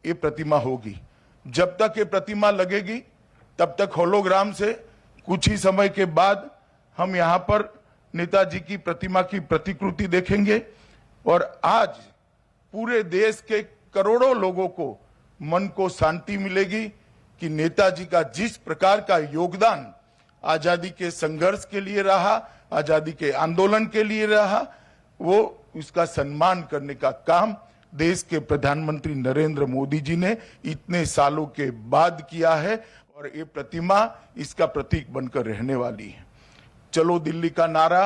ये प्रतिमा होगी। जब तक ये प्रतिमा लगेगी तब तक होलोग्राम से कुछ ही समय के बाद हम यहाँ पर नेताजी की प्रतिमा की प्रतिकृति देखेंगे और आज पूरे देश के करोड़ों लोगों को मन को शांति मिलेगी कि नेताजी का जिस प्रकार का योगदान आजादी के संघर्ष के लिए रहा, आजादी के आंदोलन के लिए रहा, वो उसका सम्मान करने का काम देश के प्रधानमंत्री नरेंद्र मोदी जी ने इतने सालों के बाद किया है और ये प्रतिमा इसका प्रतीक बनकर रहने वाली है। चलो दिल्ली का नारा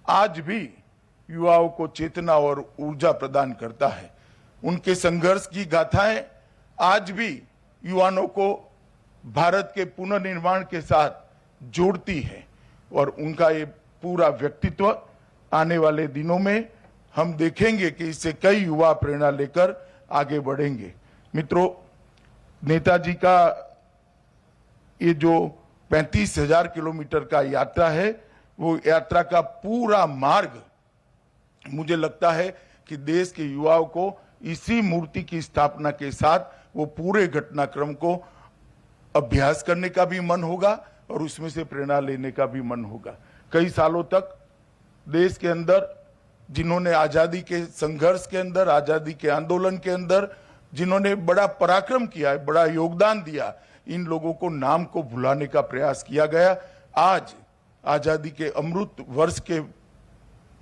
आज भी युवाओं को चेतना और ऊर्जा प्रदान करता है। उनके संघर्ष की गाथाएं आज भी युवाओं को भारत के पुनर्निर्माण के साथ जोड़ती है और उनका ये पूरा व्यक्तित्व आने वाले दिनों में हम देखेंगे कि इससे कई युवा प्रेरणा लेकर आगे बढ़ेंगे। मित्रों, नेताजी का ये जो 35,000 किलोमीटर का यात्रा है, वो यात्रा का पूरा मार्ग मुझे लगता है कि देश के युवाओं को इसी मूर्ति की स्थापना के साथ वो पूरे घटनाक्रम को अभ्यास करने का भी मन होगा और उसमें से प्रेरणा लेने का भी मन होगा। कई सालों तक देश के अंदर जिन्होंने आजादी के संघर्ष के अंदर, आजादी के आंदोलन के अंदर जिन्होंने बड़ा पराक्रम किया है, बड़ा योगदान दिया, इन लोगों को नाम को भुलाने का प्रयास किया गया। आज आजादी के अमृत वर्ष के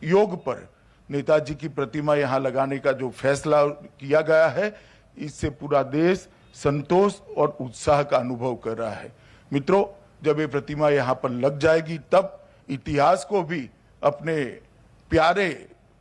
योग पर नेताजी की प्रतिमा यहां लगाने का जो फैसला किया गया है, इससे पूरा देश संतोष और उत्साह का अनुभव कर रहा है। मित्रों, जब ये प्रतिमा यहां पर लग जाएगी तब इतिहास को भी अपने प्यारे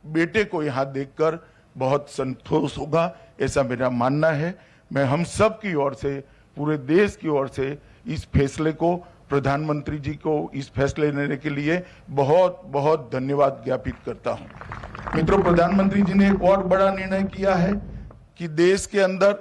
बेटे को यहां देखकर बहुत संतोष होगा, ऐसा मेरा मानना है। मैं हम सब की ओर से, पूरे देश की ओर से इस फैसले को, प्रधानमंत्री जी को इस फैसले लेने के लिए बहुत बहुत धन्यवाद ज्ञापित करता हूं। मित्रों, प्रधानमंत्री जी ने एक और बड़ा निर्णय किया है कि देश के अंदर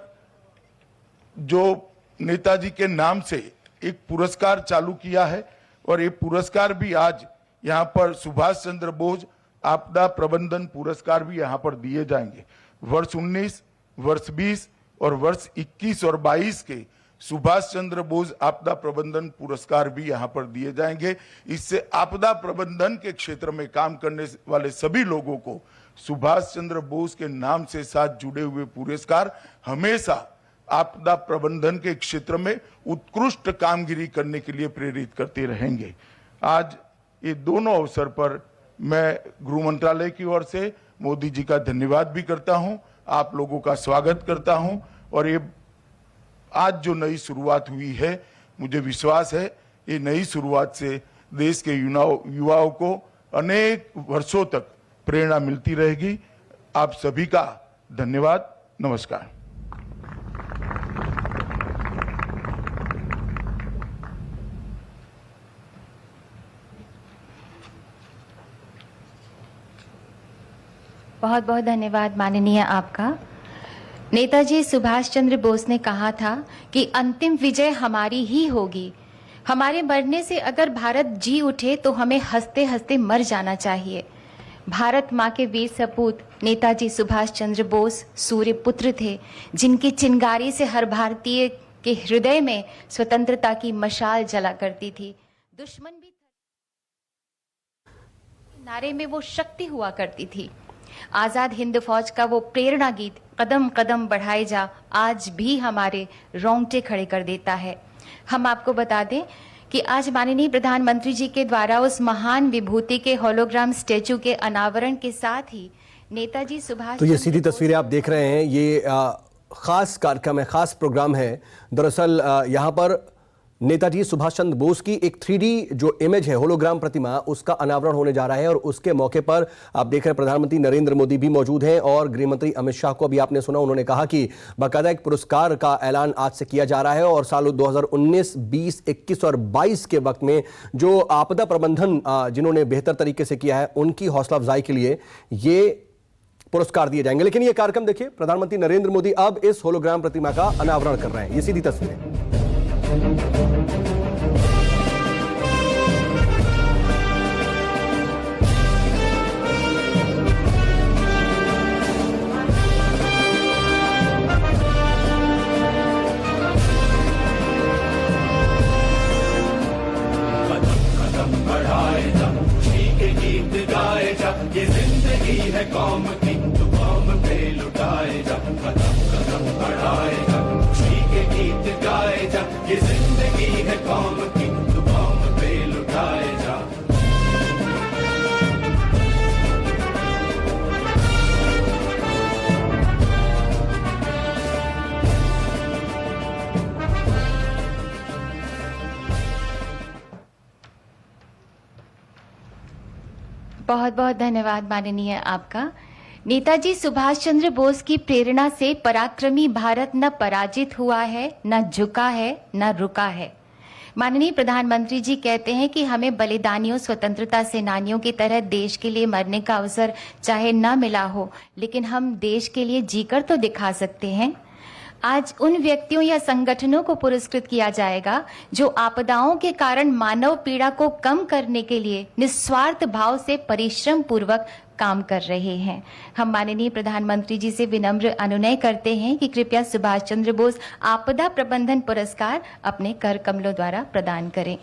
जो नेताजी के नाम से एक पुरस्कार चालू किया है और ये पुरस्कार भी आज यहाँ पर सुभाष चंद्र बोस आपदा प्रबंधन पुरस्कार भी यहाँ पर दिए जाएंगे। वर्ष 19, वर्ष 20 और वर्ष 21 और 22 के सुभाष चंद्र बोस आपदा प्रबंधन पुरस्कार भी यहाँ पर दिए जाएंगे। इससे आपदा प्रबंधन के क्षेत्र में काम करने वाले सभी लोगों को सुभाष चंद्र बोस के नाम से साथ जुड़े हुए पुरस्कार हमेशा आपदा प्रबंधन के क्षेत्र में उत्कृष्ट कामगिरी करने के लिए प्रेरित करते रहेंगे। आज ये दोनों अवसर पर मैं गृह मंत्रालय की ओर से मोदी जी का धन्यवाद भी करता हूं, आप लोगों का स्वागत करता हूं और ये आज जो नई शुरुआत हुई है, मुझे विश्वास है ये नई शुरुआत से देश के युवाओं को अनेक वर्षों तक प्रेरणा मिलती रहेगी। आप सभी का धन्यवाद। नमस्कार। बहुत बहुत धन्यवाद माननीय आपका। नेताजी सुभाष चंद्र बोस ने कहा था कि अंतिम विजय हमारी ही होगी। हमारे मरने से अगर भारत जी उठे तो हमें हंसते हंसते मर जाना चाहिए। भारत माँ के वीर सपूत नेताजी सुभाष चंद्र बोस सूर्य पुत्र थे, जिनकी चिंगारी से हर भारतीय के हृदय में स्वतंत्रता की मशाल जला करती थी। दुश्मन भी नारे में वो शक्ति हुआ करती थी। आजाद हिंद फौज का वो प्रेरणा गीत कदम कदम बढ़ाए जा आज भी हमारे रोंगटे खड़े कर देता है। हम आपको बता दें कि आज माननीय प्रधानमंत्री जी के द्वारा उस महान विभूति के होलोग्राम स्टैचू के अनावरण के साथ ही नेताजी सुभाष, तो ये सीधी तस्वीरें आप देख रहे हैं, ये खास कार्यक्रम है, खास प्रोग्राम है। दरअसल यहाँ पर नेताजी सुभाष चंद्र बोस की एक 3D जो इमेज है, होलोग्राम प्रतिमा, उसका अनावरण होने जा रहा है और उसके मौके पर आप देख रहे हैं प्रधानमंत्री नरेंद्र मोदी भी मौजूद हैं और गृह मंत्री अमित शाह को अभी आपने सुना, उन्होंने कहा कि बाकायदा एक पुरस्कार का ऐलान आज से किया जा रहा है और सालों 2019, 20, 21 और 22 के वक्त में जो आपदा प्रबंधन जिन्होंने बेहतर तरीके से किया है, उनकी हौसला अफजाई के लिए ये पुरस्कार दिए जाएंगे। लेकिन ये कार्यक्रम देखिए, प्रधानमंत्री नरेंद्र मोदी अब इस होलोग्राम प्रतिमा का अनावरण कर रहे हैं। ये सीधी तस्वीरें। बहुत बहुत धन्यवाद माननीय आपका। नेताजी सुभाष चंद्र बोस की प्रेरणा से पराक्रमी भारत न पराजित हुआ है, न झुका है, न रुका है। माननीय प्रधानमंत्री जी कहते हैं कि हमें बलिदानियों, स्वतंत्रता सेनानियों की तरह देश के लिए मरने का अवसर चाहे न मिला हो, लेकिन हम देश के लिए जीकर तो दिखा सकते हैं। आज उन व्यक्तियों या संगठनों को पुरस्कृत किया जाएगा जो आपदाओं के कारण मानव पीड़ा को कम करने के लिए निस्वार्थ भाव से परिश्रम पूर्वक काम कर रहे हैं। हम माननीय प्रधानमंत्री जी से विनम्र अनुनय करते हैं कि कृपया सुभाष चंद्र बोस आपदा प्रबंधन पुरस्कार अपने कर कमलों द्वारा प्रदान करें।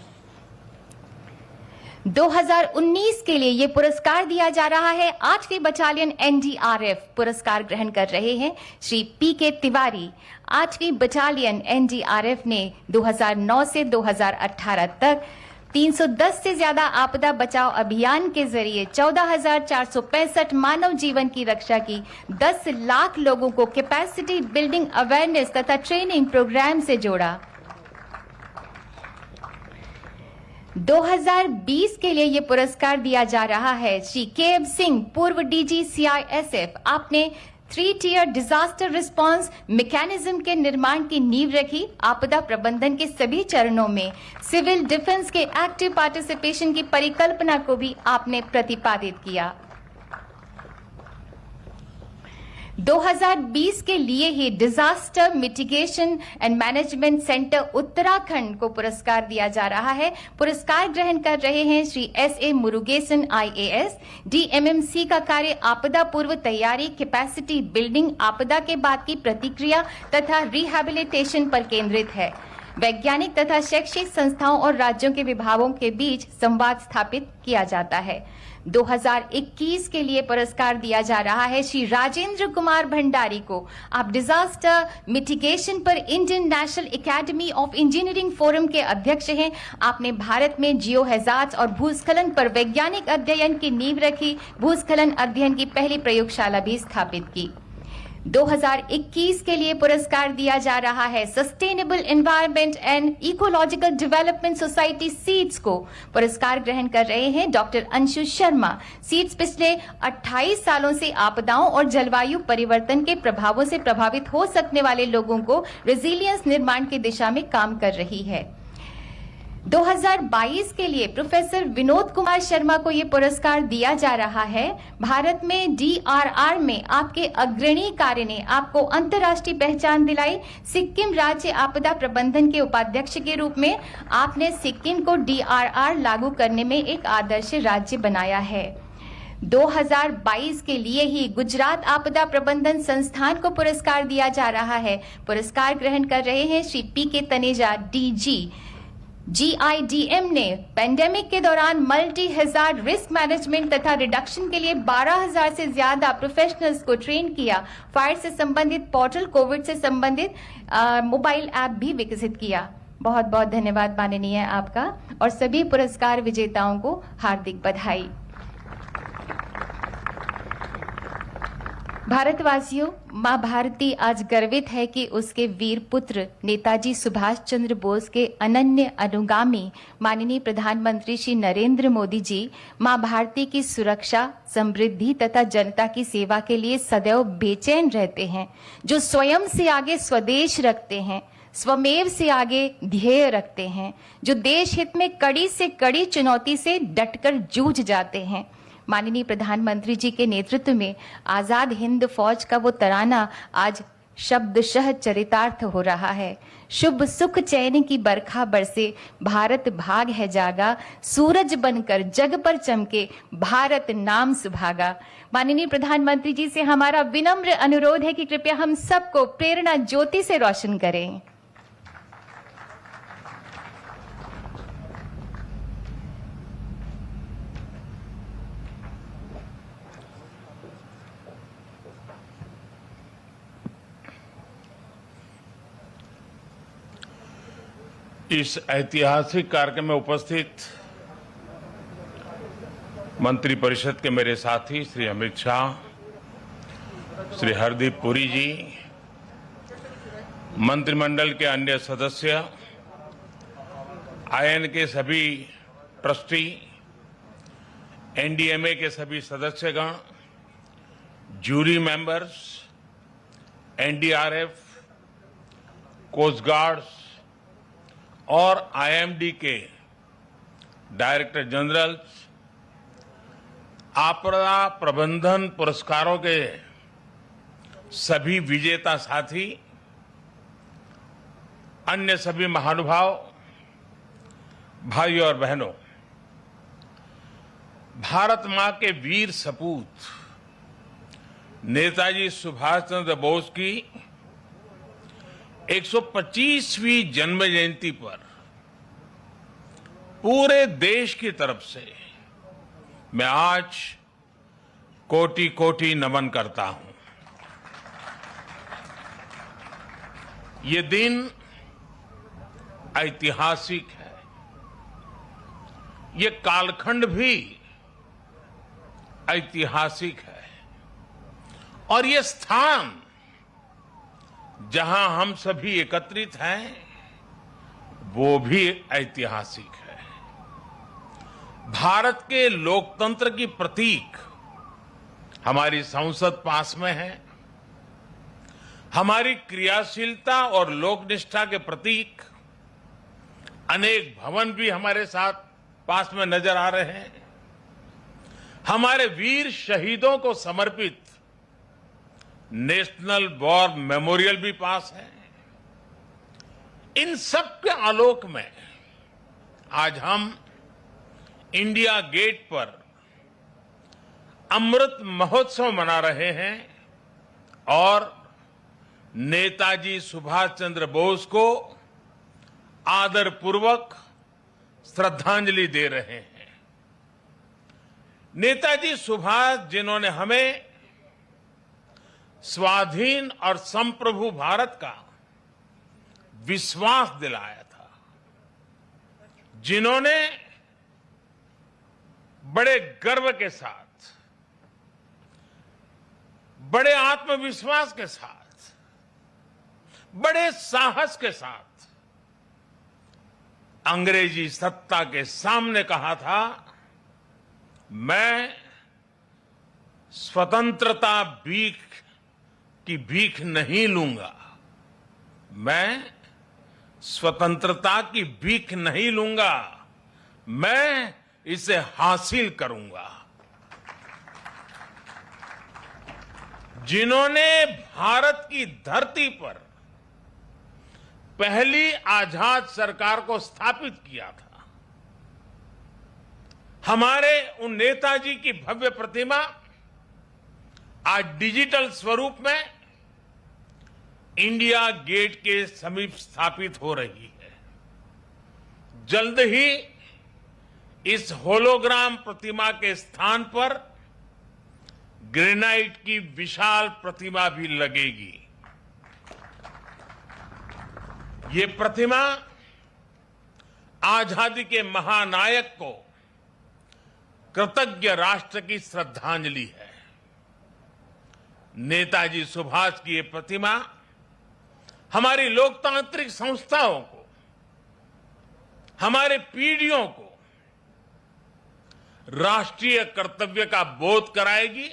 2019 के लिए ये पुरस्कार दिया जा रहा है 8वीं बटालियन एनडीआरएफ। पुरस्कार ग्रहण कर रहे हैं श्री पीके तिवारी। 8वीं बटालियन एनडीआरएफ ने 2009 से 2018 तक 310 से ज्यादा आपदा बचाव अभियान के जरिए 14,465 मानव जीवन की रक्षा की, 10 लाख लोगों को कैपेसिटी बिल्डिंग, अवेयरनेस तथा ट्रेनिंग प्रोग्राम से जोड़ा। 2020 के लिए ये पुरस्कार दिया जा रहा है श्री के.एम. सिंह, पूर्व डीजी सीआईएसएफ। आपने 3 टियर डिजास्टर रिस्पांस मैकेनिज्म के निर्माण की नींव रखी। आपदा प्रबंधन के सभी चरणों में सिविल डिफेंस के एक्टिव पार्टिसिपेशन की परिकल्पना को भी आपने प्रतिपादित किया। 2020 के लिए ही disaster mitigation and management centre Uttarakhand को पुरस्कार दिया जा रहा है। पुरस्कार ग्रहण कर रहे हैं श्री एस.ए. मुरुगेसन आईएएस। डीएमएमसी का कार्य आपदा पूर्व तैयारी, कैपेसिटी बिल्डिंग, आपदा के बाद की प्रतिक्रिया तथा रिहैबिलिटेशन पर केंद्रित है। वैज्ञानिक तथा शैक्षिक संस्थाओं और राज्यों के विभागों के बीच संवाद स्थापित किया जाता है। 2021 के लिए पुरस्कार दिया जा रहा है श्री राजेंद्र कुमार भंडारी को। आप डिजास्टर मिटिगेशन पर Indian national academy of engineering forum के अध्यक्ष हैं। आपने भारत में जियो हैजार्ड्स और भूस्खलन पर वैज्ञानिक अध्ययन की नींव रखी। भूस्खलन अध्ययन की पहली प्रयोगशाला भी स्थापित की। 2021 के लिए पुरस्कार दिया जा रहा है sustainable environment and ecological development society seeds को। पुरस्कार ग्रहण कर रहे हैं डॉक्टर अंशु शर्मा। सीड्स पिछले 28 सालों से आपदाओं और जलवायु परिवर्तन के प्रभावों से प्रभावित हो सकने वाले लोगों को रेजिलियंस निर्माण की दिशा में काम कर रही है। 2022 के लिए प्रोफेसर विनोद कुमार शर्मा को यह पुरस्कार दिया जा रहा है। भारत में डीआरआर में आपके अग्रणी कार्य ने आपको अंतर्राष्ट्रीय पहचान दिलाई। सिक्किम राज्य आपदा प्रबंधन के उपाध्यक्ष के रूप में आपने सिक्किम को डीआरआर लागू करने में एक आदर्श राज्य बनाया है। 2022 के लिए ही गुजरात आपदा प्रबंधन संस्थान को पुरस्कार दिया जा रहा है। पुरस्कार ग्रहण कर रहे हैं श्री पीके तनेजा डीजी। GIDM ने पेंडेमिक के दौरान मल्टी हैजार्ड रिस्क मैनेजमेंट तथा रिडक्शन के लिए 12,000 से ज्यादा प्रोफेशनल्स को ट्रेन किया। फायर से संबंधित पोर्टल, कोविड से संबंधित मोबाइल ऐप भी विकसित किया। बहुत बहुत धन्यवाद माननीय आपका और सभी पुरस्कार विजेताओं को हार्दिक बधाई। भारतवासियों, मां भारती आज गर्वित है कि उसके वीर पुत्र नेताजी सुभाष चंद्र बोस के अनन्य अनुगामी माननीय प्रधानमंत्री श्री नरेंद्र मोदी जी मां भारती की सुरक्षा, समृद्धि तथा जनता की सेवा के लिए सदैव बेचैन रहते हैं, जो स्वयं से आगे स्वदेश रखते हैं, स्वमेव से आगे ध्येय रखते हैं, जो देश हित में कड़ी से कड़ी चुनौती से डटकर जूझ जाते हैं। माननीय प्रधानमंत्री जी के नेतृत्व में आजाद हिंद फौज का वो तराना आज शब्दशः चरितार्थ हो रहा है। शुभ सुख चैन की बरखा बरसे, भारत भाग है जागा, सूरज बनकर जग पर चमके, भारत नाम सुभागा। माननीय प्रधानमंत्री जी से हमारा विनम्र अनुरोध है कि कृपया हम सबको प्रेरणा ज्योति से रोशन करें। इस ऐतिहासिक कार्यक्रम में उपस्थित मंत्रिपरिषद के मेरे साथी श्री अमित शाह, श्री हरदीप पुरी जी, मंत्रिमंडल के अन्य सदस्य, आईएन के सभी ट्रस्टी, एनडीएमए के सभी सदस्यगण, jury members, NDRF, coast guards और आईएमडी के डायरेक्टर जनरल्स, आपदा प्रबंधन पुरस्कारों के सभी विजेता साथी, अन्य सभी महानुभाव, भाइयों और बहनों, भारत मां के वीर सपूत नेताजी सुभाष चंद्र बोस की 125वीं जन्म जयंती पर पूरे देश की तरफ से मैं आज कोटि कोटि नमन करता हूं। ये दिन ऐतिहासिक है। ये कालखंड भी ऐतिहासिक है और ये स्थान जहां हम सभी एकत्रित हैं वो भी ऐतिहासिक है। भारत के लोकतंत्र की प्रतीक हमारी संसद पास में है। हमारी क्रियाशीलता और लोकनिष्ठा के प्रतीक अनेक भवन भी हमारे साथ पास में नजर आ रहे हैं। हमारे वीर शहीदों को समर्पित नेशनल वॉर मेमोरियल भी पास है। इन सब के आलोक में आज हम इंडिया गेट पर अमृत महोत्सव मना रहे हैं और नेताजी सुभाष चंद्र बोस को आदरपूर्वक श्रद्धांजलि दे रहे हैं। नेताजी सुभाष जिन्होंने हमें स्वाधीन और संप्रभु भारत का विश्वास दिलाया था, जिन्होंने बड़े गर्व के साथ, बड़े आत्मविश्वास के साथ, बड़े साहस के साथ अंग्रेजी सत्ता के सामने कहा था, मैं स्वतंत्रता की भीख नहीं लूंगा, मैं स्वतंत्रता की भीख नहीं लूंगा, मैं इसे हासिल करूंगा। जिन्होंने भारत की धरती पर पहली आजाद सरकार को स्थापित किया था, हमारे उन नेताजी की भव्य प्रतिमा आज डिजिटल स्वरूप में इंडिया गेट के समीप स्थापित हो रही है। जल्द ही इस होलोग्राम प्रतिमा के स्थान पर ग्रेनाइट की विशाल प्रतिमा भी लगेगी। ये प्रतिमा आजादी के महानायक को कृतज्ञ राष्ट्र की श्रद्धांजलि है। नेताजी सुभाष की ये प्रतिमा हमारी लोकतांत्रिक संस्थाओं को, हमारे पीढ़ियों को राष्ट्रीय कर्तव्य का बोध कराएगी,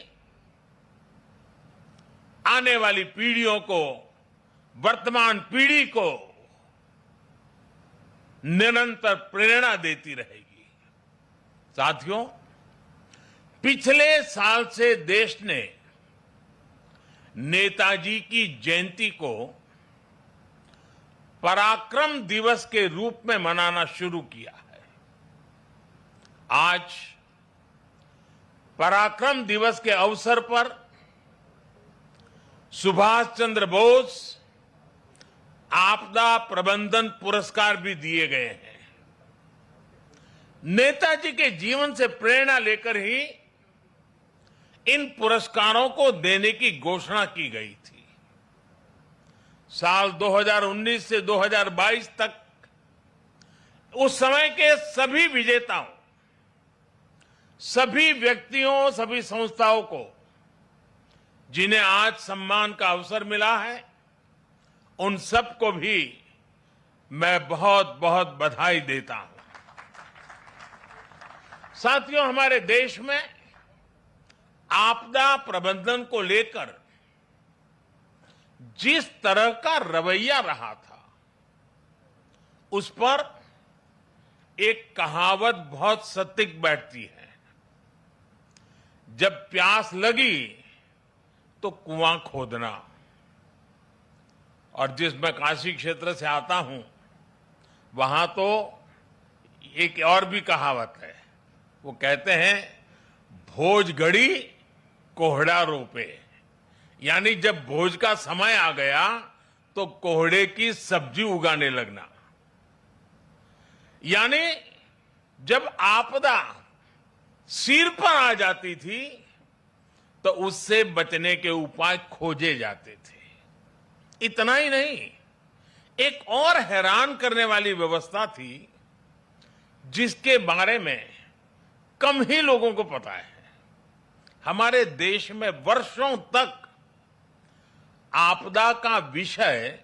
आने वाली पीढ़ियों को, वर्तमान पीढ़ी को निरंतर प्रेरणा देती रहेगी। साथियों, पिछले साल से देश ने नेताजी की जयंती को पराक्रम दिवस के रूप में मनाना शुरू किया है। आज पराक्रम दिवस के अवसर पर सुभाष चंद्र बोस आपदा प्रबंधन पुरस्कार भी दिए गए हैं। नेताजी के जीवन से प्रेरणा लेकर ही इन पुरस्कारों को देने की घोषणा की गई थी। साल 2019 से 2022 तक उस समय के सभी विजेताओं, सभी व्यक्तियों, सभी संस्थाओं को जिन्हें आज सम्मान का अवसर मिला है, उन सबको भी मैं बहुत बहुत बधाई देता हूं। साथियों, हमारे देश में आपदा प्रबंधन को लेकर जिस तरह का रवैया रहा था, उस पर एक कहावत बहुत सटीक बैठती है। जब प्यास लगी तो कुआं खोदना। और जिस मैं काशी क्षेत्र से आता हूं, वहां तो एक और भी कहावत है। वो कहते हैं, भोज गड़ी कोहड़ा रोपे। यानी जब भोज का समय आ गया तो कोहड़े की सब्जी उगाने लगना। यानी जब आपदा सिर पर आ जाती थी तो उससे बचने के उपाय खोजे जाते थे। इतना ही नहीं, एक और हैरान करने वाली व्यवस्था थी जिसके बारे में कम ही लोगों को पता है। हमारे देश में वर्षों तक आपदा का विषय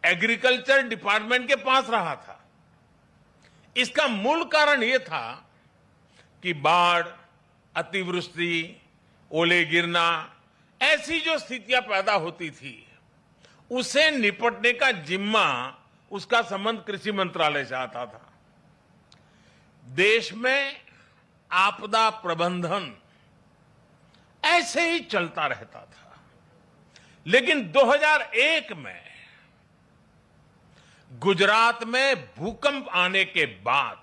एग्रीकल्चर डिपार्टमेंट के पास रहा था। इसका मूल कारण यह था कि बाढ़, अतिवृष्टि, ओले गिरना, ऐसी जो स्थितियां पैदा होती थी, उसे निपटने का जिम्मा, उसका संबंध कृषि मंत्रालय से आता था। देश में आपदा प्रबंधन ऐसे ही चलता रहता था। लेकिन 2001 में गुजरात में भूकंप आने के बाद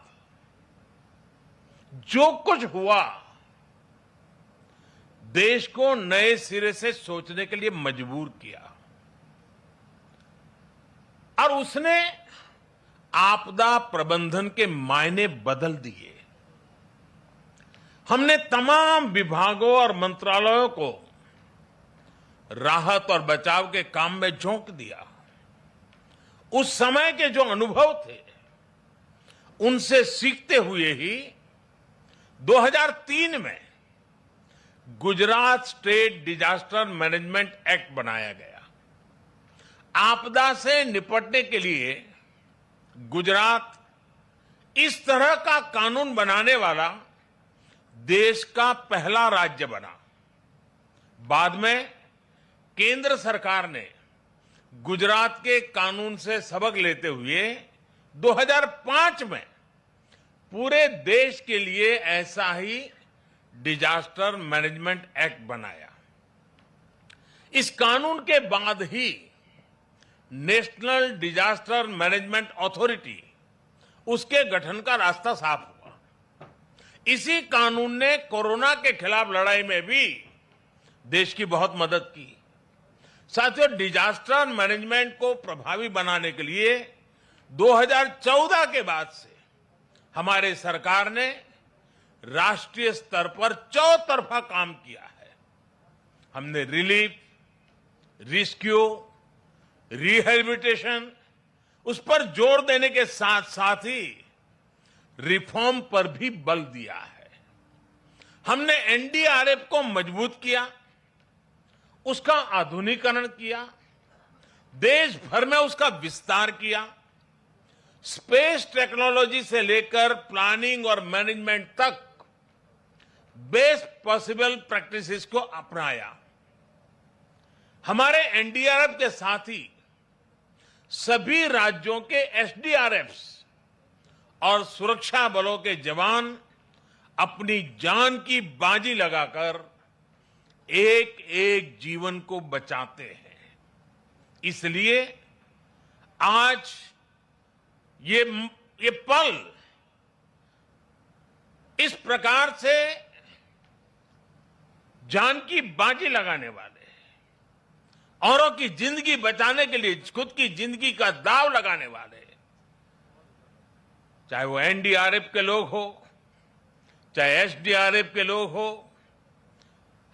जो कुछ हुआ, देश को नए सिरे से सोचने के लिए मजबूर किया और उसने आपदा प्रबंधन के मायने बदल दिए। हमने तमाम विभागों और मंत्रालयों को राहत और बचाव के काम में झोंक दिया। उस समय के जो अनुभव थे, उनसे सीखते हुए ही 2003 में Gujarat state disaster management act बनाया गया। आपदा से निपटने के लिए गुजरात इस तरह का कानून बनाने वाला देश का पहला राज्य बना। बाद में केंद्र सरकार ने गुजरात के कानून से सबक लेते हुए 2005 में पूरे देश के लिए ऐसा ही डिजास्टर मैनेजमेंट एक्ट बनाया। इस कानून के बाद ही नेशनल डिजास्टर मैनेजमेंट अथॉरिटी, उसके गठन का रास्ता साफ हुआ। इसी कानून ने कोरोना के खिलाफ लड़ाई में भी देश की बहुत मदद की। साथियों, डिजास्टर मैनेजमेंट को प्रभावी बनाने के लिए 2014 के बाद से हमारे सरकार ने राष्ट्रीय स्तर पर चौतरफा काम किया है। हमने रिलीफ, रेस्क्यू, रिहेबिलिटेशन, उस पर जोर देने के साथ साथ ही रिफॉर्म पर भी बल दिया है। हमने एनडीआरएफ को मजबूत किया, उसका आधुनिकीकरण किया, देश भर में उसका विस्तार किया। स्पेस टेक्नोलॉजी से लेकर प्लानिंग और मैनेजमेंट तक बेस्ट पॉसिबल प्रैक्टिसेस को अपनाया। हमारे एनडीआरएफ के साथ ही सभी राज्यों के एसडीआरएफ्स और सुरक्षा बलों के जवान अपनी जान की बाजी लगाकर एक एक जीवन को बचाते हैं। इसलिए आज ये पल इस प्रकार से जान की बाजी लगाने वाले, औरों की जिंदगी बचाने के लिए खुद की जिंदगी का दांव लगाने वाले, चाहे वो एनडीआरएफ के लोग हो, चाहे एसडीआरएफ के लोग हो,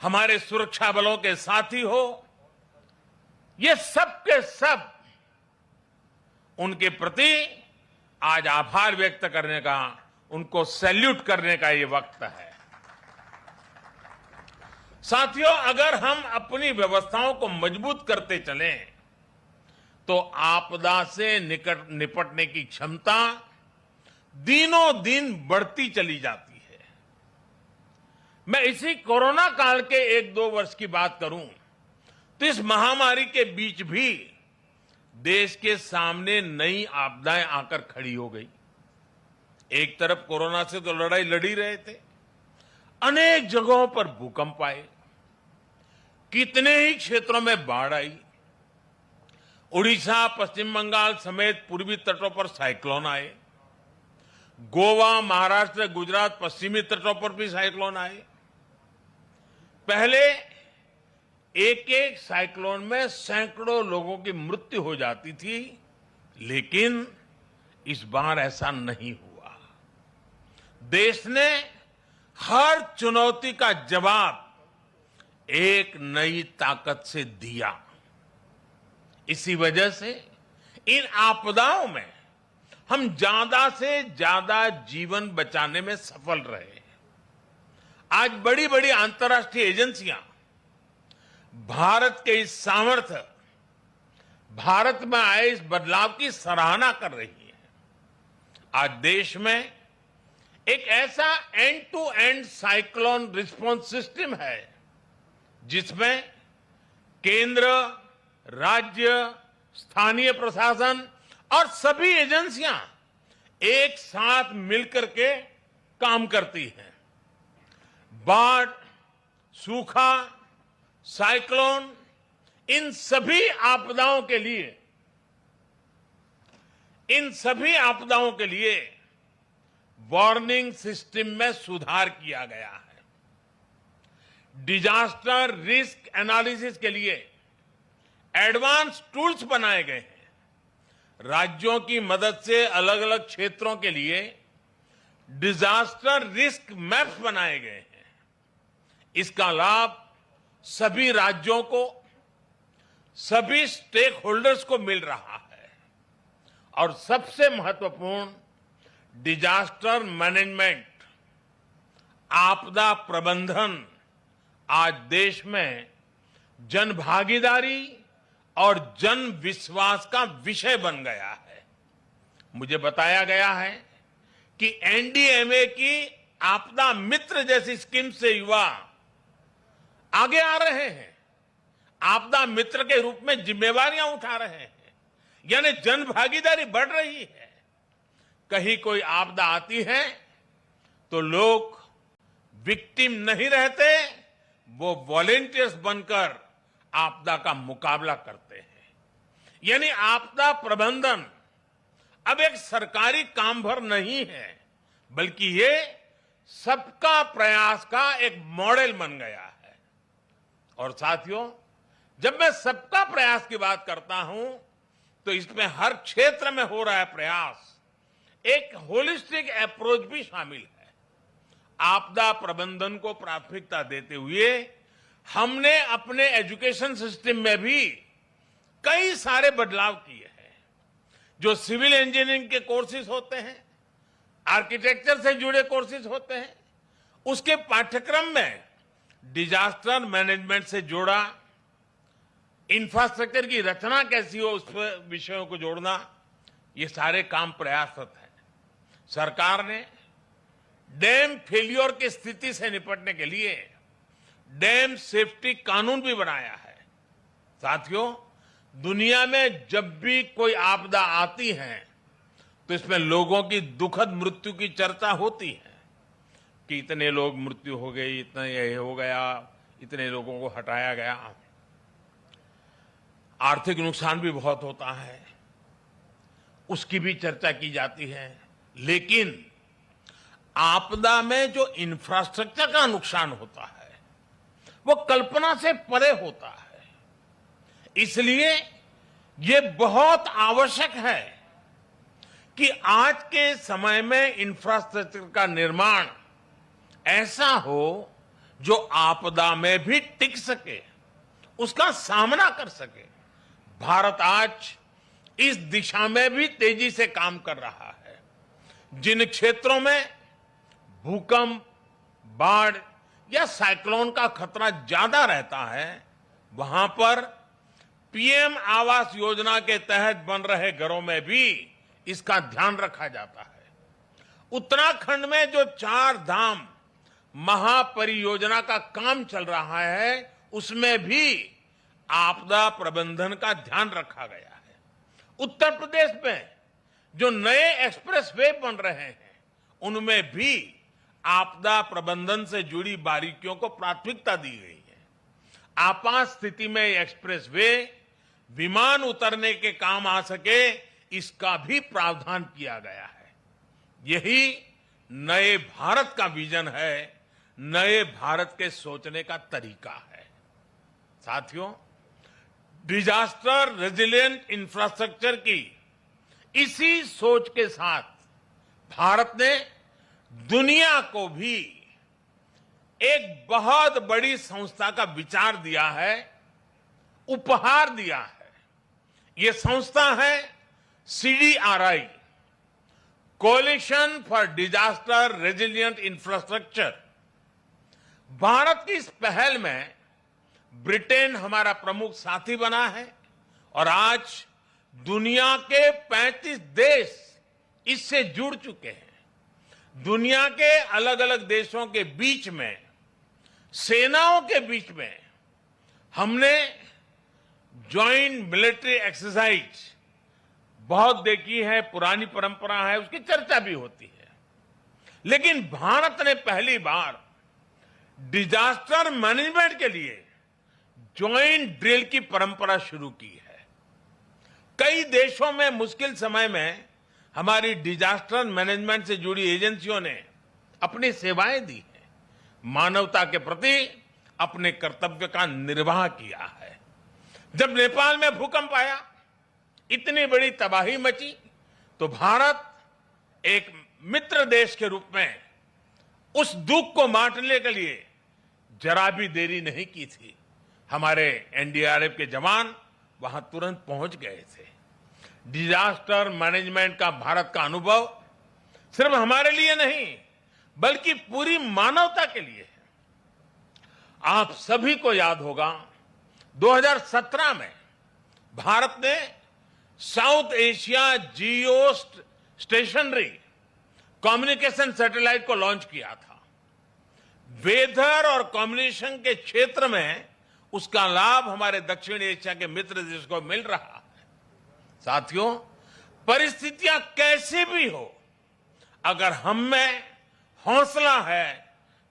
हमारे सुरक्षा बलों के साथी हो, ये सब के सब उनके प्रति आज आभार व्यक्त करने का, उनको सैल्यूट करने का ये वक्त है। साथियों, अगर हम अपनी व्यवस्थाओं को मजबूत करते चलें तो आपदा से निपटने की क्षमता दिनों दिन बढ़ती चली जाती है। मैं इसी कोरोना काल के 1-2 वर्ष की बात करूं तो इस महामारी के बीच भी देश के सामने नई आपदाएं आकर खड़ी हो गई। एक तरफ कोरोना से तो लड़ाई लड़ ही रहे थे, अनेक जगहों पर भूकंप आए, कितने ही क्षेत्रों में बाढ़ आई, उड़ीसा, पश्चिम बंगाल समेत पूर्वी तटों पर साइक्लोन आए, गोवा, महाराष्ट्र, गुजरात, पश्चिमी तटों पर भी साइक्लोन आए। पहले एक एक साइक्लोन में सैकड़ों लोगों की मृत्यु हो जाती थी, लेकिन इस बार ऐसा नहीं हुआ। देश ने हर चुनौती का जवाब एक नई ताकत से दिया। इसी वजह से इन आपदाओं में हम ज्यादा से ज्यादा जीवन बचाने में सफल रहे। आज बड़ी बड़ी अंतर्राष्ट्रीय एजेंसियां भारत के इस सामर्थ्य, भारत में आए इस बदलाव की सराहना कर रही है। आज देश में एक ऐसा end to end cyclone response system है जिसमें केंद्र, राज्य, स्थानीय प्रशासन और सभी एजेंसियां एक साथ मिलकर के काम करती हैं। बाढ़, सूखा, साइक्लोन, इन सभी आपदाओं के लिए वार्निंग सिस्टम में सुधार किया गया है। डिजास्टर रिस्क एनालिसिस के लिए एडवांस टूल्स बनाए गए हैं। राज्यों की मदद से अलग अलग क्षेत्रों के लिए डिजास्टर रिस्क मैप्स बनाए गए हैं। इसका लाभ सभी राज्यों को, सभी स्टेक होल्डर्स को मिल रहा है। और सबसे महत्वपूर्ण, डिजास्टर मैनेजमेंट, आपदा प्रबंधन आज देश में जन भागीदारी और जन विश्वास का विषय बन गया है। मुझे बताया गया है कि एनडीएमए की आपदा मित्र जैसी स्कीम से युवा आगे आ रहे हैं, आपदा मित्र के रूप में जिम्मेवारियां उठा रहे हैं, यानी जन भागीदारी बढ़ रही है। कहीं कोई आपदा आती है तो लोग विक्टिम नहीं रहते, वो वॉलेंटियर्स बनकर आपदा का मुकाबला करते हैं। यानी आपदा प्रबंधन अब एक सरकारी काम भर नहीं है, बल्कि ये सबका प्रयास का एक मॉडल बन गया है। और साथियों, जब मैं सबका प्रयास की बात करता हूं तो इसमें हर क्षेत्र में हो रहा है प्रयास, एक होलिस्टिक अप्रोच भी शामिल है। आपदा प्रबंधन को प्राथमिकता देते हुए हमने अपने एजुकेशन सिस्टम में भी कई सारे बदलाव किए हैं। जो सिविल इंजीनियरिंग के कोर्सेज होते हैं, आर्किटेक्चर से जुड़े कोर्सेज होते हैं, उसके पाठ्यक्रम में डिजास्टर मैनेजमेंट से जोड़ा, इंफ्रास्ट्रक्चर की रचना कैसी हो उस विषयों को जोड़ना, ये सारे काम प्रयासरत हैं। सरकार ने डैम फेलियर की स्थिति से निपटने के लिए डैम सेफ्टी कानून भी बनाया है। साथियों, दुनिया में जब भी कोई आपदा आती है तो इसमें लोगों की दुखद मृत्यु की चर्चा होती है कि इतने लोग मृत्यु हो गई, इतना ये हो गया, इतने लोगों को हटाया गया। आर्थिक नुकसान भी बहुत होता है, उसकी भी चर्चा की जाती है। लेकिन आपदा में जो इंफ्रास्ट्रक्चर का नुकसान होता है वो कल्पना से परे होता है। इसलिए ये बहुत आवश्यक है कि आज के समय में इंफ्रास्ट्रक्चर का निर्माण ऐसा हो जो आपदा में भी टिक सके, उसका सामना कर सके। भारत आज इस दिशा में भी तेजी से काम कर रहा है। जिन क्षेत्रों में भूकंप, बाढ़ या साइक्लोन का खतरा ज्यादा रहता है, वहां पर पीएम आवास योजना के तहत बन रहे घरों में भी इसका ध्यान रखा जाता है। उत्तराखंड में जो 4 धाम महापरियोजना का काम चल रहा है, उसमें भी आपदा प्रबंधन का ध्यान रखा गया है। उत्तर प्रदेश में जो नए एक्सप्रेस वे बन रहे हैं, उनमें भी आपदा प्रबंधन से जुड़ी बारीकियों को प्राथमिकता दी गई है। आपात स्थिति में एक्सप्रेस वे विमान उतरने के काम आ सके, इसका भी प्रावधान किया गया है। यही नए भारत का विजन है, नए भारत के सोचने का तरीका है। साथियों, डिजास्टर रेजिलिएंट इंफ्रास्ट्रक्चर की इसी सोच के साथ भारत ने दुनिया को भी एक बहुत बड़ी संस्था का विचार दिया है, उपहार दिया है। ये संस्था है CDRI, coalition for disaster resilient infrastructure. Bharat की इस पहल में ब्रिटेन हमारा प्रमुख साथी बना है और आज दुनिया के 35 देश इससे जुड़ चुके हैं। दुनिया के अलग अलग देशों के बीच में, सेनाओं के बीच में हमने जॉइंट मिलिट्री एक्सरसाइज बहुत देखी है, पुरानी परंपरा है, उसकी चर्चा भी होती है। लेकिन भारत ने पहली बार डिजास्टर मैनेजमेंट के लिए जॉइंट ड्रिल की परंपरा शुरू की है। कई देशों में मुश्किल समय में हमारी डिजास्टर मैनेजमेंट से जुड़ी एजेंसियों ने अपनी सेवाएं दी हैं, मानवता के प्रति अपने कर्तव्य का निर्वाह किया है। जब नेपाल में भूकंप आया, इतनी बड़ी तबाही मची, तो भारत एक मित्र देश के रूप में उस दुख को बांटने के लिए जरा भी देरी नहीं की थी। हमारे NDRF के जवान वहां तुरंत पहुंच गए थे। डिजास्टर मैनेजमेंट का भारत का अनुभव सिर्फ हमारे लिए नहीं, बल्कि पूरी मानवता के लिए है। आप सभी को याद होगा, 2017 में भारत ने साउथ एशिया जियो स्टेशनरी कम्युनिकेशन सैटेलाइट को लॉन्च किया था। वेदर और कम्युनिकेशन के क्षेत्र में उसका लाभ हमारे दक्षिण एशिया के मित्र देश को मिल रहा है। साथियों, परिस्थितियां कैसी भी हो, अगर हम में हौसला है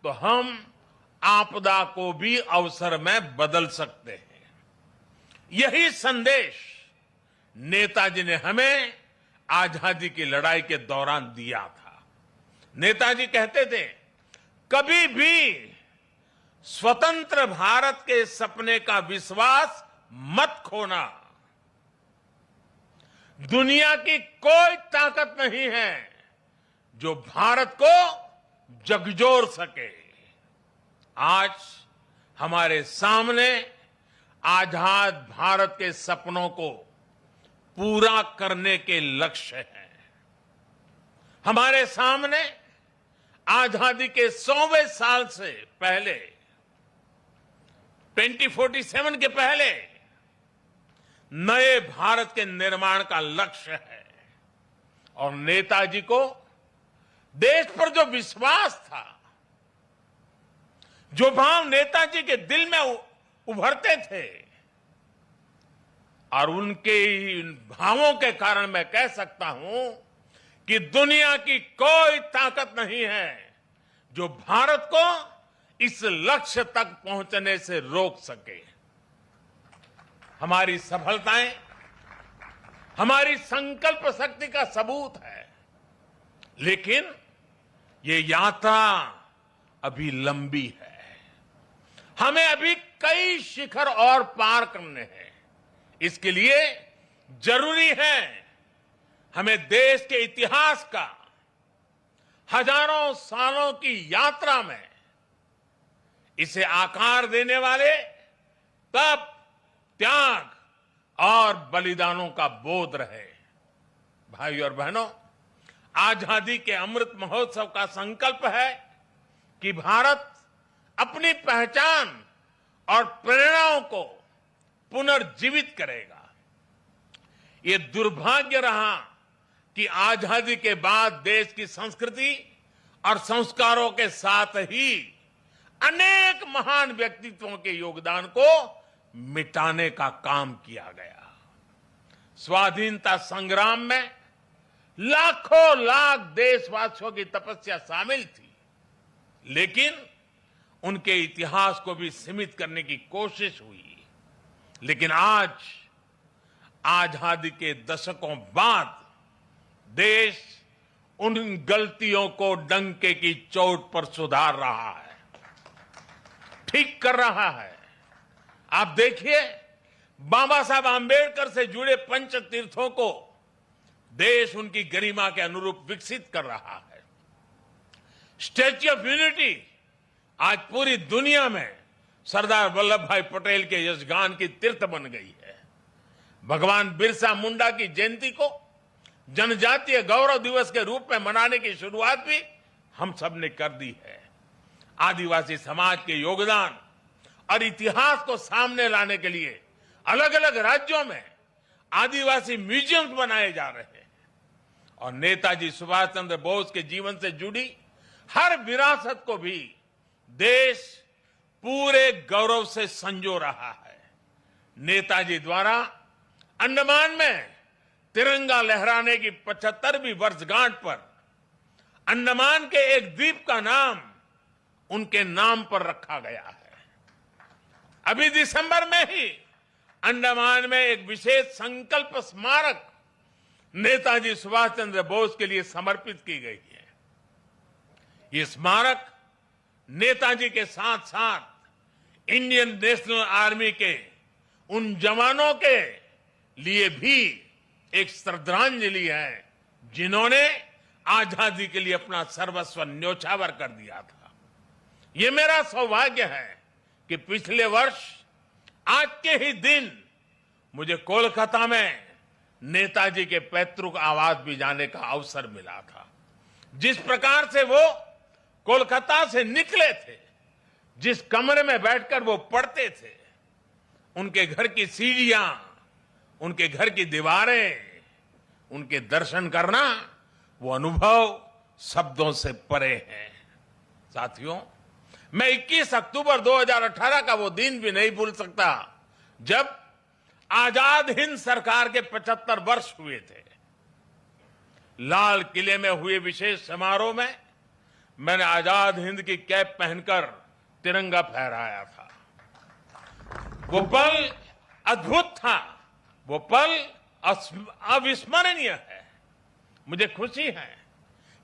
तो हम आपदा को भी अवसर में बदल सकते हैं। यही संदेश नेताजी ने हमें आजादी की लड़ाई के दौरान दिया था। नेताजी कहते थे, कभी भी स्वतंत्र भारत के सपने का विश्वास मत खोना। दुनिया की कोई ताकत नहीं है जो भारत को झकझोर सके। आज हमारे सामने आजाद भारत के सपनों को पूरा करने के लक्ष्य हैं। हमारे सामने आजादी के 100वें साल से पहले, 2047 के पहले नए भारत के निर्माण का लक्ष्य है। और नेताजी को देश पर जो विश्वास था, जो भाव नेताजी के दिल में उभरते थे, और उनके भावों के कारण मैं कह सकता हूं कि दुनिया की कोई ताकत नहीं है जो भारत को इस लक्ष्य तक पहुंचने से रोक सके। हमारी सफलताएं हमारी संकल्प शक्ति का सबूत है, लेकिन ये यात्रा अभी लंबी है। हमें अभी कई शिखर और पार करने हैं। इसके लिए जरूरी है हमें देश के इतिहास का हजारों सालों की यात्रा में इसे आकार देने वाले तप, त्याग और बलिदानों का बोध रहे। भाई और बहनों, आजादी के अमृत महोत्सव का संकल्प है कि भारत अपनी पहचान और प्रेरणाओं को पुनर्जीवित करेगा। ये दुर्भाग्य रहा कि आजादी के बाद देश की संस्कृति और संस्कारों के साथ ही अनेक महान व्यक्तित्वों के योगदान को मिटाने का काम किया गया। स्वाधीनता संग्राम में लाखों लाख देशवासियों की तपस्या शामिल थी, लेकिन उनके इतिहास को भी सीमित करने की कोशिश हुई। लेकिन आज आजादी के दशकों बाद देश उन गलतियों को डंके की चोट पर सुधार रहा है, ठीक कर रहा है। आप देखिए, बाबा साहब आंबेडकर से जुड़े पंच तीर्थों को देश उनकी गरिमा के अनुरूप विकसित कर रहा है। स्टैच्यू ऑफ यूनिटी आज पूरी दुनिया में सरदार वल्लभ भाई पटेल के यशगान की तीर्थ बन गई है। भगवान बिरसा मुंडा की जयंती को जनजातीय गौरव दिवस के रूप में मनाने की शुरुआत भी हम सब ने कर दी है। आदिवासी समाज के योगदान और इतिहास को सामने लाने के लिए अलग अलग राज्यों में आदिवासी म्यूजियम्स बनाए जा रहे हैं और नेताजी सुभाष चंद्र बोस के जीवन से जुड़ी हर विरासत को भी देश पूरे गौरव से संजो रहा है। नेताजी द्वारा अंडमान में तिरंगा लहराने की 75वीं वर्षगांठ पर अंडमान के एक द्वीप का नाम उनके नाम पर रखा गया है। अभी दिसंबर में ही अंडमान में एक विशेष संकल्प स्मारक नेताजी सुभाष चंद्र बोस के लिए समर्पित की गई है। ये स्मारक नेताजी के साथ साथ इंडियन नेशनल आर्मी के उन जवानों के लिए भी एक श्रद्धांजलि है जिन्होंने आजादी के लिए अपना सर्वस्व न्योछावर कर दिया था। ये मेरा सौभाग्य है कि पिछले वर्ष आज के ही दिन मुझे कोलकाता में नेताजी के पैतृक आवास भी जाने का अवसर मिला था। जिस प्रकार से वो कोलकाता से निकले थे, जिस कमरे में बैठकर वो पढ़ते थे, उनके घर की सीढ़ियां, उनके घर की दीवारें, उनके दर्शन करना, वो अनुभव शब्दों से परे है। साथियों, मैं 21 अक्टूबर 2018 का वो दिन भी नहीं भूल सकता जब आजाद हिंद सरकार के 75 वर्ष हुए थे। लाल किले में हुए विशेष समारोह में मैंने आजाद हिंद की कैप पहनकर तिरंगा फहराया था। वो पल अद्भुत था, वो पल अविस्मरणीय है। मुझे खुशी है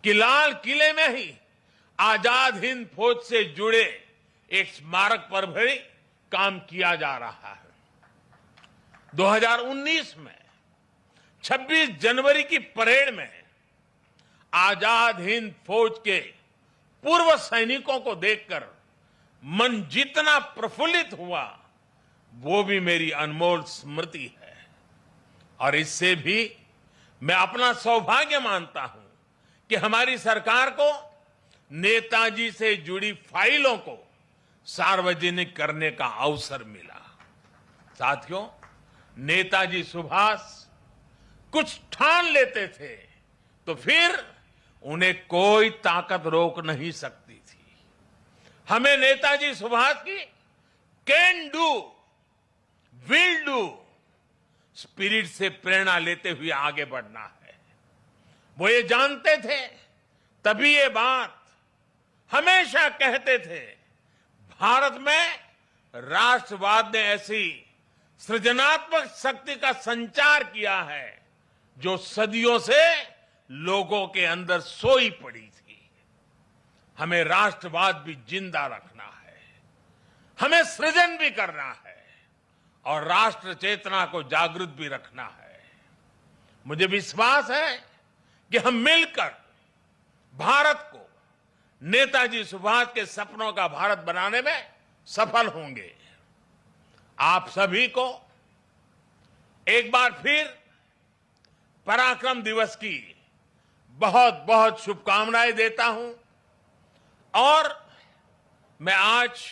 कि लाल किले में ही आजाद हिंद फौज से जुड़े एक स्मारक पर भी काम किया जा रहा है। 2019 में 26 जनवरी की परेड में आजाद हिंद फौज के पूर्व सैनिकों को देखकर मन जितना प्रफुल्लित हुआ, वो भी मेरी अनमोल स्मृति है। और इससे भी मैं अपना सौभाग्य मानता हूं कि हमारी सरकार को नेताजी से जुड़ी फाइलों को सार्वजनिक करने का अवसर मिला। साथियों, नेताजी सुभाष कुछ ठान लेते थे तो फिर उन्हें कोई ताकत रोक नहीं सकती थी। हमें नेताजी सुभाष की can do, will do spirit से प्रेरणा लेते हुए आगे बढ़ना है। वो ये जानते थे, तभी ये बात हमेशा कहते थे, भारत में राष्ट्रवाद ने ऐसी सृजनात्मक शक्ति का संचार किया है जो सदियों से लोगों के अंदर सोई पड़ी थी। हमें राष्ट्रवाद भी जिंदा रखना है, हमें सृजन भी करना है और राष्ट्र चेतना को जागृत भी रखना है। मुझे विश्वास है कि हम मिलकर भारत को नेताजी सुभाष के सपनों का भारत बनाने में सफल होंगे। आप सभी को एक बार फिर पराक्रम दिवस की बहुत बहुत शुभकामनाएं देता हूं और मैं आज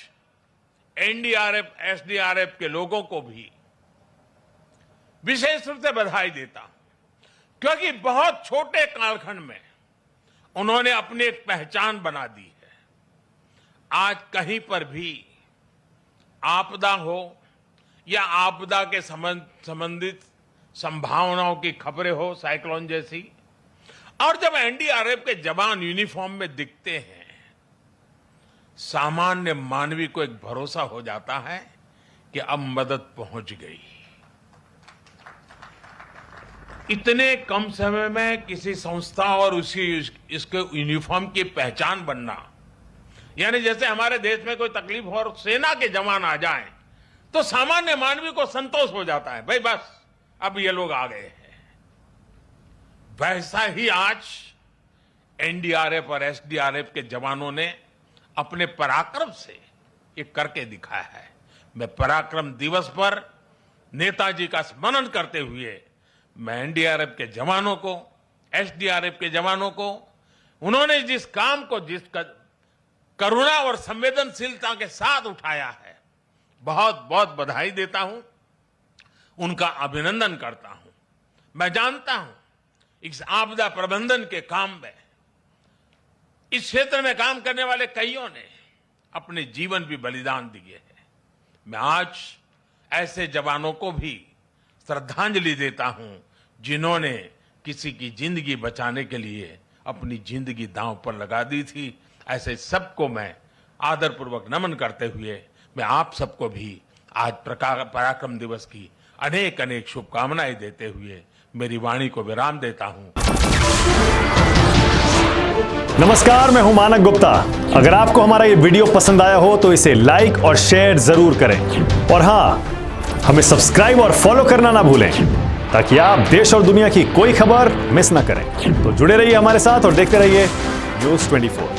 एनडीआरएफ, एसडीआरएफ के लोगों को भी विशेष रूप से बधाई देता हूं, क्योंकि बहुत छोटे कालखंड में उन्होंने अपनी एक पहचान बना दी है। आज कहीं पर भी आपदा हो या आपदा के संबंधित संभावनाओं की खबरें हो, साइक्लोन जैसी, और जब एनडीआरएफ के जवान यूनिफॉर्म में दिखते हैं, सामान्य मानवी को एक भरोसा हो जाता है कि अब मदद पहुंच गई। इतने कम समय में किसी संस्था और इसके यूनिफॉर्म की पहचान बनना, यानी जैसे हमारे देश में कोई तकलीफ हो और सेना के जवान आ जाएं, तो सामान्य मानवी को संतोष हो जाता है, भाई बस अब ये लोग आ गए हैं। वैसा ही आज एनडीआरएफ और एसडीआरएफ के जवानों ने अपने पराक्रम से ये करके दिखाया है। मैं पराक्रम दिवस पर नेताजी का स्मरण करते हुए मैं एनडीआरएफ के जवानों को, एसडीआरएफ के जवानों को, उन्होंने जिस काम को जिस करुणा और संवेदनशीलता के साथ उठाया है, बहुत बहुत बधाई देता हूं, उनका अभिनंदन करता हूं। मैं जानता हूं इस आपदा प्रबंधन के काम में इस क्षेत्र में काम करने वाले कईयों ने अपने जीवन भी बलिदान दिए हैं। मैं आज ऐसे जवानों को भी श्रद्धांजलि देता हूं जिन्होंने किसी की जिंदगी बचाने के लिए अपनी जिंदगी दांव पर लगा दी थी। ऐसे सबको मैं आदरपूर्वक नमन करते हुए मैं आप सबको भी आज पराक्रम दिवस की अनेक अनेक शुभकामनाएं देते हुए मेरी वाणी को विराम देता हूं। नमस्कार, मैं हूं मानक गुप्ता। अगर आपको हमारा ये वीडियो पसंद आया हो तो इसे लाइक और शेयर जरूर करें, और हां, हमें सब्सक्राइब और फॉलो करना ना भूलें ताकि आप देश और दुनिया की कोई खबर मिस ना करें। तो जुड़े रहिए हमारे साथ और देखते रहिए News 24।